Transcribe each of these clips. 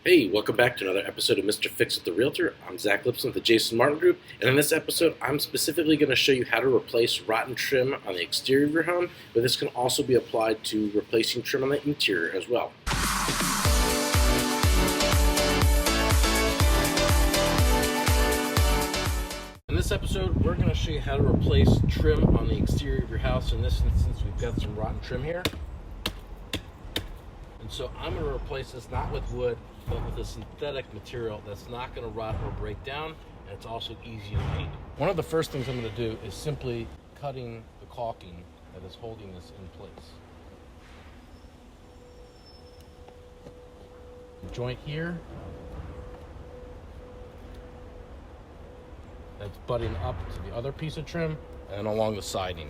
Hey, welcome back to another episode of Mr. Fix It the Realtor. I'm Zach Lipson with the Jason Martin Group, and in this episode, I'm specifically going to show you how to replace rotten trim on the exterior of your home, but this can also be applied to replacing trim on the interior as well. In this episode, we're going to show you how to replace trim on the exterior of your house. In this instance, we've got some rotten trim here. And so I'm going to replace this not with wood, but with a synthetic material that's not going to rot or break down, and it's also easy to paint. One of the first things I'm going to do is simply cutting the caulking that is holding this in place. The joint here that's butting up to the other piece of trim, and along the siding.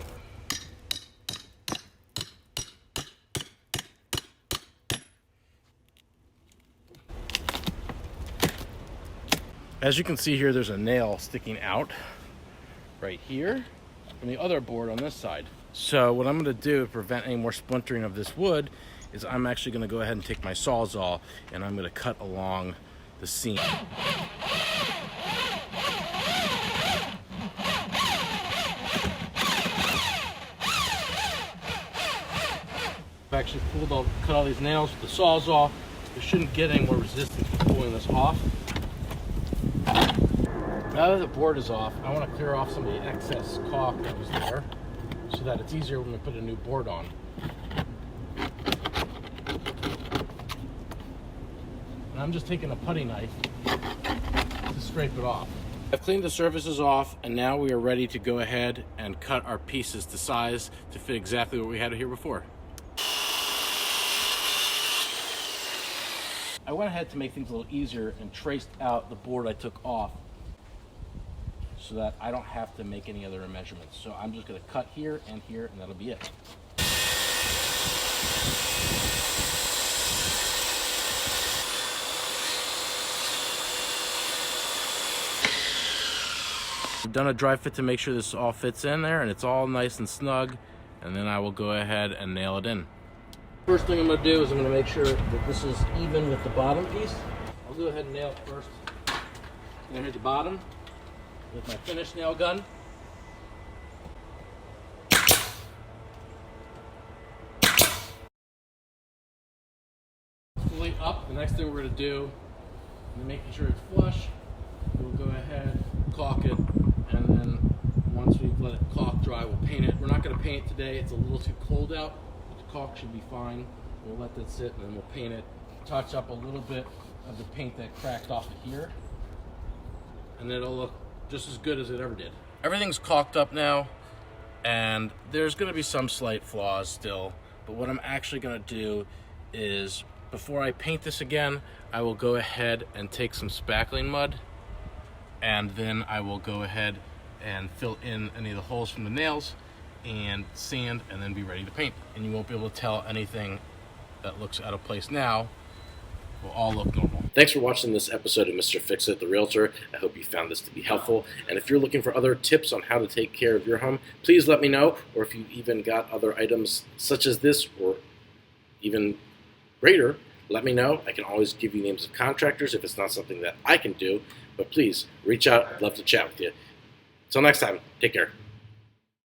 As you can see here, there's a nail sticking out right here from the other board on this side. So what I'm going to do to prevent any more splintering of this wood is I'm actually going to go ahead and take my Sawzall and I'm going to cut along the seam. I've actually cut all these nails with the Sawzall. You shouldn't get any more resistance from pulling this off. Now that the board is off, I want to clear off some of the excess caulk that was there so that it's easier when we put a new board on. And I'm just taking a putty knife to scrape it off. I've cleaned the surfaces off, and now we are ready to go ahead and cut our pieces to size to fit exactly what we had here before. I went ahead to make things a little easier and traced out the board I took off so that I don't have to make any other measurements. So I'm just going to cut here, and that'll be it. I've done a dry fit to make sure this all fits in there and it's all nice and snug, and then I will go ahead and nail it in. First thing I'm going to do is I'm going to make sure that this is even with the bottom piece. I'll go ahead and nail it first. I'm going to hit the bottom with my finish nail gun. Fully up. The next thing we're going to do, making sure it's flush, we'll go ahead, caulk it, and then once we've let it caulk dry, we'll paint it. We're not going to paint it today. It's a little too cold out. The caulk should be fine. We'll let that sit, and then we'll paint it. Touch up a little bit of the paint that cracked off of here, and it'll look just as good as it ever did. Everything's caulked up now, and there's going to be some slight flaws still, but what I'm actually going to do is, before I paint this again, I will go ahead and take some spackling mud, and then I will go ahead and fill in any of the holes from the nails and sand, and then be ready to paint. And you won't be able to tell anything that looks out of place now will all look normal. Thanks for watching this episode of Mr. Fix It the Realtor. I hope you found this to be helpful. And if you're looking for other tips on how to take care of your home, please let me know. Or if you even got other items such as this or even greater, let me know. I can always give you names of contractors if it's not something that I can do. But please reach out. I'd love to chat with you. Until next time, take care.